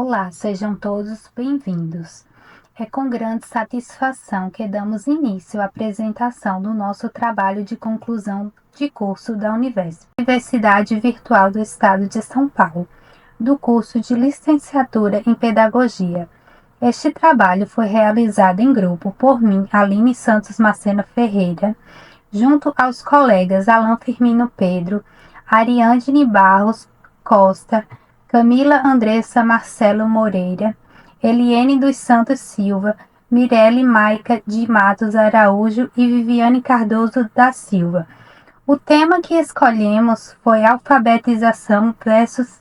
Olá, sejam todos bem-vindos. É com grande satisfação que damos início à apresentação do nosso trabalho de conclusão de curso da Universidade Virtual do Estado de São Paulo, do curso de Licenciatura em Pedagogia. Este trabalho foi realizado em grupo por mim, Aline Santos Macena Ferreira, junto aos colegas Alan Firmino Pedro, Ariadne Barros Costa, Camila Andressa Marcelo Moreira, Eliene dos Santos Silva, Mirelle Maica de Matos Araújo e Viviane Cardoso da Silva. O tema que escolhemos foi alfabetização versus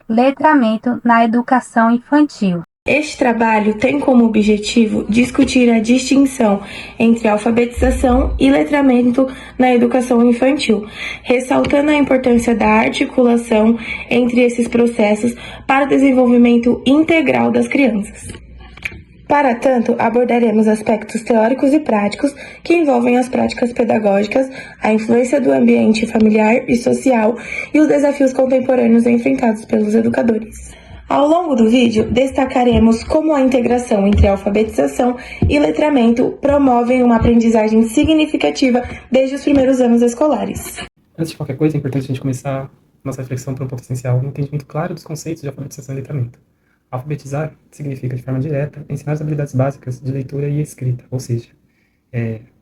letramento na educação infantil. Este trabalho tem como objetivo discutir a distinção entre alfabetização e letramento na educação infantil, ressaltando a importância da articulação entre esses processos para o desenvolvimento integral das crianças. Para tanto, abordaremos aspectos teóricos e práticos que envolvem as práticas pedagógicas, a influência do ambiente familiar e social e os desafios contemporâneos enfrentados pelos educadores. Ao longo do vídeo, destacaremos como a integração entre alfabetização e letramento promovem uma aprendizagem significativa desde os primeiros anos escolares. Antes de qualquer coisa, é importante a gente começar nossa reflexão por um ponto essencial, um entendimento claro dos conceitos de alfabetização e letramento. Alfabetizar significa, de forma direta, ensinar as habilidades básicas de leitura e escrita, ou seja,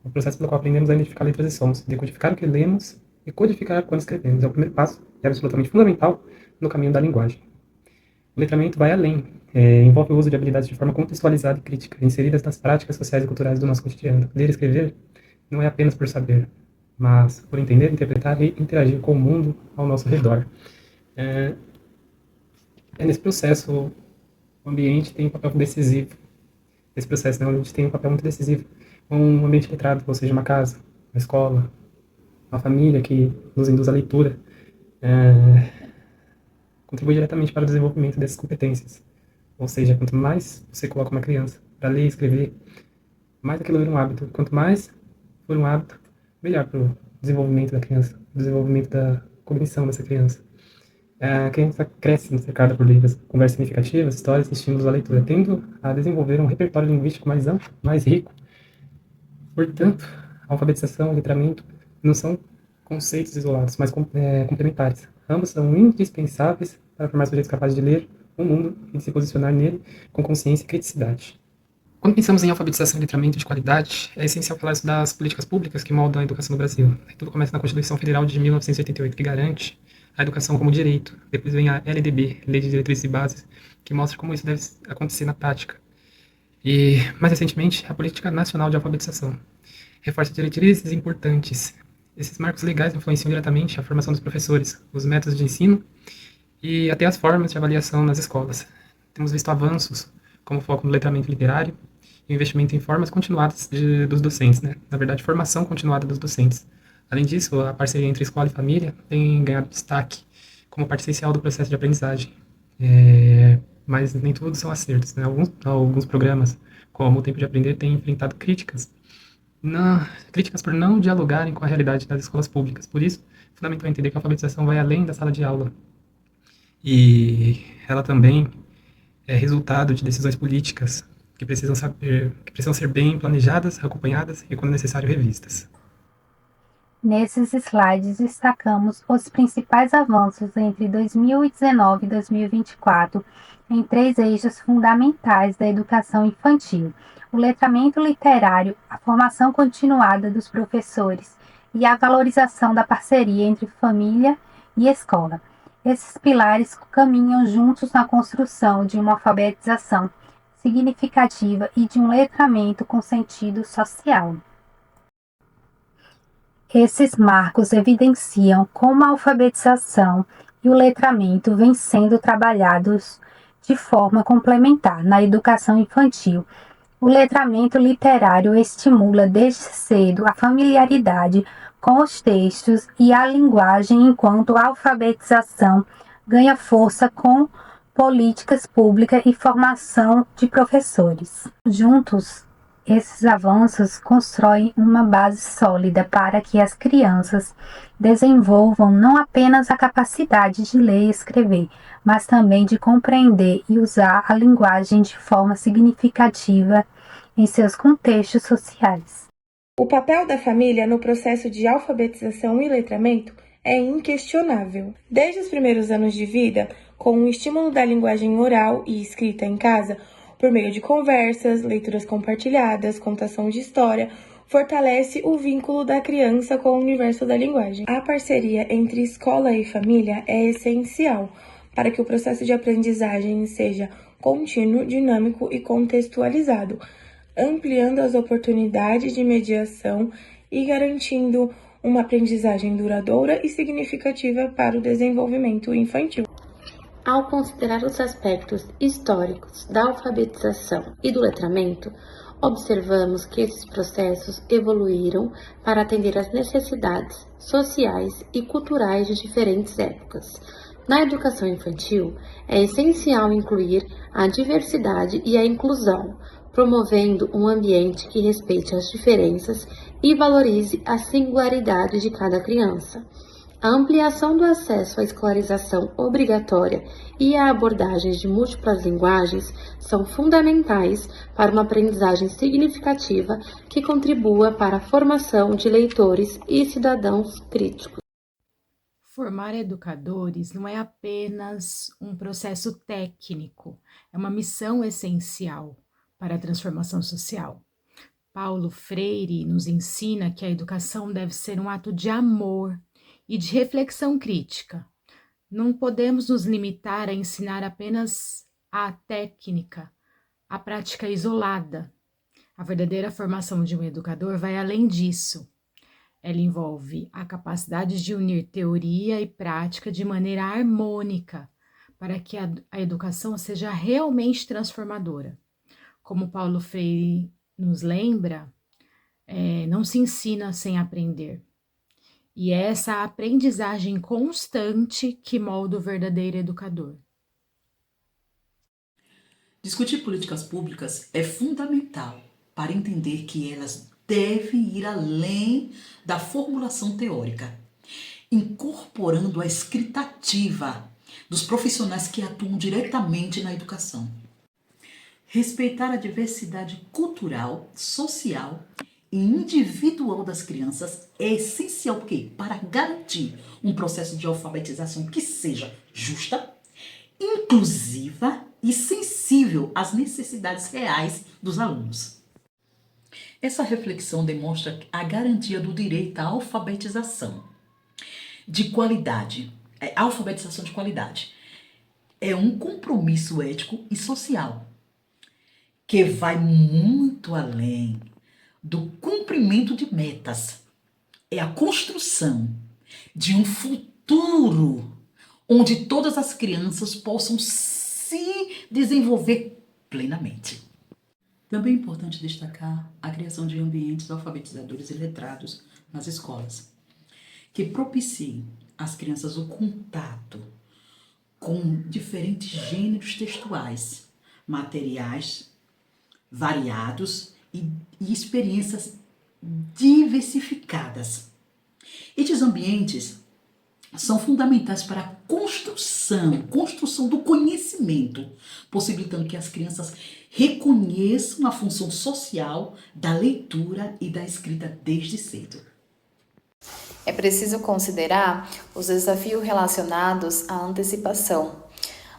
o processo pelo qual aprendemos a identificar letras e sons, decodificar o que lemos e codificar quando escrevemos. É o primeiro passo e absolutamente fundamental no caminho da linguagem. O letramento vai além, envolve o uso de habilidades de forma contextualizada e crítica, inseridas nas práticas sociais e culturais do nosso cotidiano. Ler e escrever não é apenas por saber, mas por entender, interpretar e interagir com o mundo ao nosso redor. Nesse processo, o ambiente tem um papel decisivo. Nesse processo, o ambiente tem um papel muito decisivo. Um ambiente letrado, ou seja, uma casa, uma escola, uma família que nos induz à leitura, contribui diretamente para o desenvolvimento dessas competências. Ou seja, quanto mais você coloca uma criança para ler e escrever, mais aquilo vira um hábito. Quanto mais for um hábito, melhor para o desenvolvimento da criança, o desenvolvimento da cognição dessa criança. A criança cresce cercada por livros, conversas significativas, histórias e estímulos à leitura, tendo a desenvolver um repertório linguístico mais amplo, mais rico. Portanto, a alfabetização e o letramento não são conceitos isolados, mas complementares. Ambos são indispensáveis para formar sujeitos capazes de ler o mundo e de se posicionar nele com consciência e criticidade. Quando pensamos em alfabetização e letramento de qualidade, é essencial falar das políticas públicas que moldam a educação no Brasil. Tudo começa na Constituição Federal de 1988, que garante a educação como direito. Depois vem a LDB, Lei de Diretrizes e Bases, que mostra como isso deve acontecer na prática. E, mais recentemente, a Política Nacional de Alfabetização reforça diretrizes importantes. Esses marcos legais influenciam diretamente a formação dos professores, os métodos de ensino e até as formas de avaliação nas escolas. Temos visto avanços, como o foco no letramento literário e o investimento em formas continuadas dos docentes, Na verdade, formação continuada dos docentes. Além disso, a parceria entre escola e família tem ganhado destaque como parte essencial do processo de aprendizagem. Mas nem tudo são acertos, Alguns programas, como o Tempo de Aprender, têm enfrentado críticas por não dialogarem com a realidade das escolas públicas. Por isso, é fundamental entender que a alfabetização vai além da sala de aula. E ela também é resultado de decisões políticas que precisam ser bem planejadas, acompanhadas e, quando necessário, revistas. Nesses slides destacamos os principais avanços entre 2019 e 2024 em 3 eixos fundamentais da educação infantil: o letramento literário, a formação continuada dos professores e a valorização da parceria entre família e escola. Esses pilares caminham juntos na construção de uma alfabetização significativa e de um letramento com sentido social. Esses marcos evidenciam como a alfabetização e o letramento vêm sendo trabalhados de forma complementar na educação infantil. O letramento literário estimula desde cedo a familiaridade com os textos e a linguagem, enquanto a alfabetização ganha força com políticas públicas e formação de professores. Juntos, esses avanços constroem uma base sólida para que as crianças desenvolvam não apenas a capacidade de ler e escrever, mas também de compreender e usar a linguagem de forma significativa em seus contextos sociais. O papel da família no processo de alfabetização e letramento é inquestionável. Desde os primeiros anos de vida, com o estímulo da linguagem oral e escrita em casa, por meio de conversas, leituras compartilhadas, contação de história, fortalece o vínculo da criança com o universo da linguagem. A parceria entre escola e família é essencial para que o processo de aprendizagem seja contínuo, dinâmico e contextualizado, ampliando as oportunidades de mediação e garantindo uma aprendizagem duradoura e significativa para o desenvolvimento infantil. Ao considerar os aspectos históricos da alfabetização e do letramento, observamos que esses processos evoluíram para atender às necessidades sociais e culturais de diferentes épocas. Na educação infantil, é essencial incluir a diversidade e a inclusão, promovendo um ambiente que respeite as diferenças e valorize a singularidade de cada criança. A ampliação do acesso à escolarização obrigatória e a abordagens de múltiplas linguagens são fundamentais para uma aprendizagem significativa que contribua para a formação de leitores e cidadãos críticos. Formar educadores não é apenas um processo técnico, é uma missão essencial para a transformação social. Paulo Freire nos ensina que a educação deve ser um ato de amor e de reflexão crítica. Não podemos nos limitar a ensinar apenas a técnica, a prática isolada. A verdadeira formação de um educador vai além disso. Ela envolve a capacidade de unir teoria e prática de maneira harmônica, para que a educação seja realmente transformadora. Como Paulo Freire nos lembra, não se ensina sem aprender. E é essa aprendizagem constante que molda o verdadeiro educador. Discutir políticas públicas é fundamental para entender que elas devem ir além da formulação teórica, incorporando a escrita ativa dos profissionais que atuam diretamente na educação. Respeitar a diversidade cultural, social e individual das crianças é essencial porque para garantir um processo de alfabetização que seja justa, inclusiva e sensível às necessidades reais dos alunos. Essa reflexão demonstra a garantia do direito à alfabetização de qualidade. A alfabetização de qualidade é um compromisso ético e social que vai muito além do cumprimento de metas. É a construção de um futuro onde todas as crianças possam se desenvolver plenamente. Também é importante destacar a criação de ambientes alfabetizadores e letrados nas escolas, que propiciem às crianças o contato com diferentes gêneros textuais, materiais variados e experiências diversificadas. Estes ambientes são fundamentais para a construção do conhecimento, possibilitando que as crianças reconheçam a função social da leitura e da escrita desde cedo. É preciso considerar os desafios relacionados à antecipação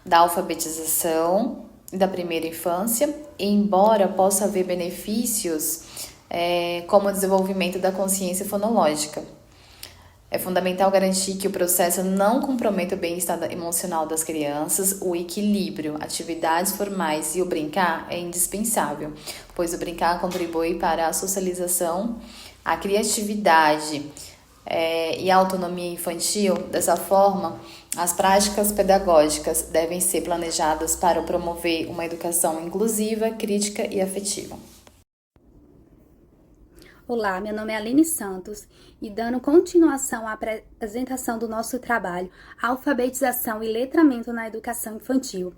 da alfabetização da primeira infância, e embora possa haver benefícios como o desenvolvimento da consciência fonológica. É fundamental garantir que o processo não comprometa o bem-estar emocional das crianças. O equilíbrio, atividades formais e o brincar é indispensável, pois o brincar contribui para a socialização, a criatividade e a autonomia infantil. Dessa forma, as práticas pedagógicas devem ser planejadas para promover uma educação inclusiva, crítica e afetiva. Olá, meu nome é Aline Santos e dando continuação à apresentação do nosso trabalho, Alfabetização e Letramento na Educação Infantil.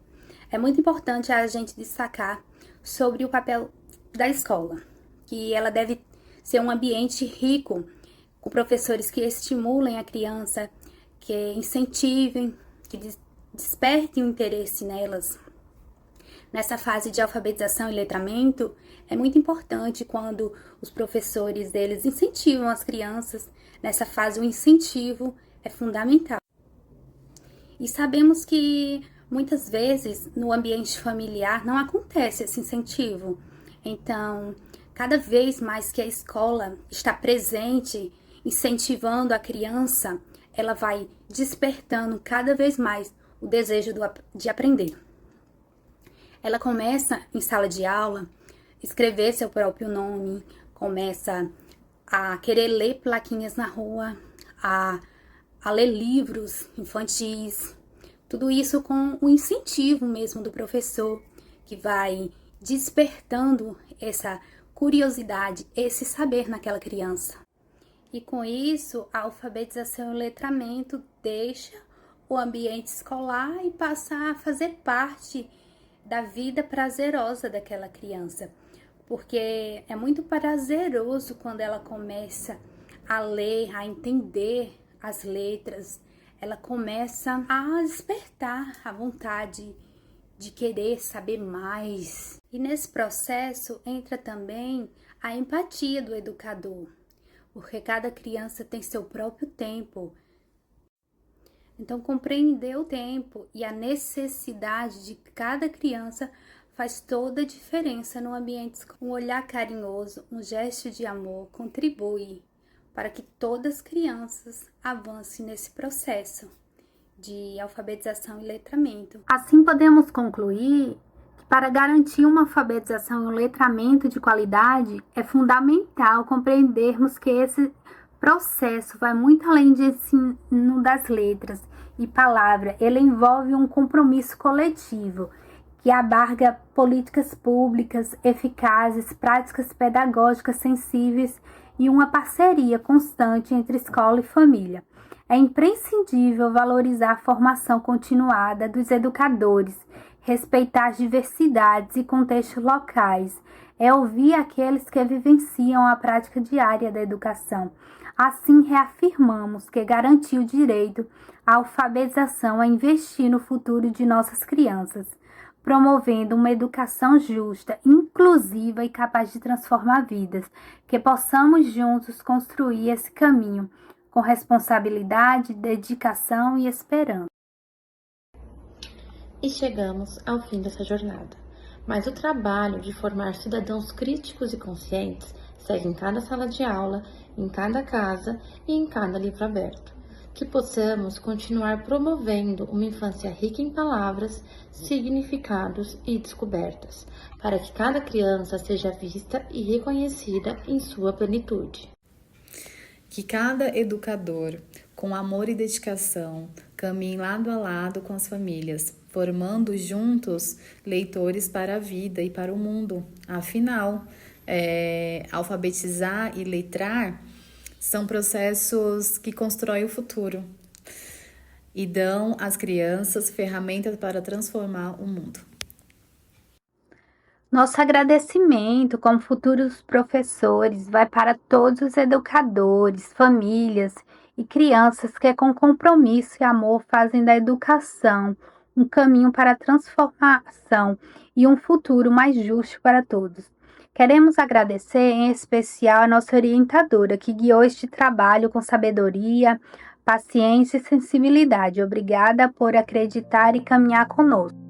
É muito importante a gente destacar sobre o papel da escola, que ela deve ser um ambiente rico, com professores que estimulem a criança, que incentivem, que desperte o interesse nelas. Nessa fase de alfabetização e letramento, é muito importante quando os professores eles incentivam as crianças. Nessa fase, o incentivo é fundamental. E sabemos que muitas vezes no ambiente familiar não acontece esse incentivo. Então, cada vez mais que a escola está presente, incentivando a criança, ela vai despertando cada vez mais o desejo de aprender. Ela começa em sala de aula, escrever seu próprio nome, começa a querer ler plaquinhas na rua, a ler livros infantis, tudo isso com o incentivo mesmo do professor, que vai despertando essa curiosidade, esse saber naquela criança. E com isso, a alfabetização e o letramento deixa o ambiente escolar e passa a fazer parte da vida prazerosa daquela criança, porque é muito prazeroso quando ela começa a ler, a entender as letras, ela começa a despertar a vontade de querer saber mais. E nesse processo entra também a empatia do educador, porque cada criança tem seu próprio tempo. Então, compreender o tempo e a necessidade de cada criança faz toda a diferença no ambiente escolar. Um olhar carinhoso, um gesto de amor contribui para que todas as crianças avancem nesse processo de alfabetização e letramento. Assim, podemos concluir que para garantir uma alfabetização e um letramento de qualidade, é fundamental compreendermos que esse processo vai muito além de ensino das letras e palavra. Ele envolve um compromisso coletivo que abarca políticas públicas eficazes, práticas pedagógicas sensíveis e uma parceria constante entre escola e família. É imprescindível valorizar a formação continuada dos educadores, respeitar as diversidades e contextos locais, é ouvir aqueles que vivenciam a prática diária da educação. Assim, reafirmamos que garantir o direito à alfabetização é investir no futuro de nossas crianças, promovendo uma educação justa, inclusiva e capaz de transformar vidas, que possamos juntos construir esse caminho com responsabilidade, dedicação e esperança. E chegamos ao fim dessa jornada. Mas o trabalho de formar cidadãos críticos e conscientes segue em cada sala de aula, em cada casa e em cada livro aberto. Que possamos continuar promovendo uma infância rica em palavras, significados e descobertas, para que cada criança seja vista e reconhecida em sua plenitude. Que cada educador, com amor e dedicação, caminhe lado a lado com as famílias, formando juntos leitores para a vida e para o mundo. Afinal, alfabetizar e letrar são processos que constroem o futuro e dão às crianças ferramentas para transformar o mundo. Nosso agradecimento como futuros professores vai para todos os educadores, famílias e crianças que com compromisso e amor fazem da educação um caminho para a transformação e um futuro mais justo para todos. Queremos agradecer em especial a nossa orientadora que guiou este trabalho com sabedoria, paciência e sensibilidade. Obrigada por acreditar e caminhar conosco.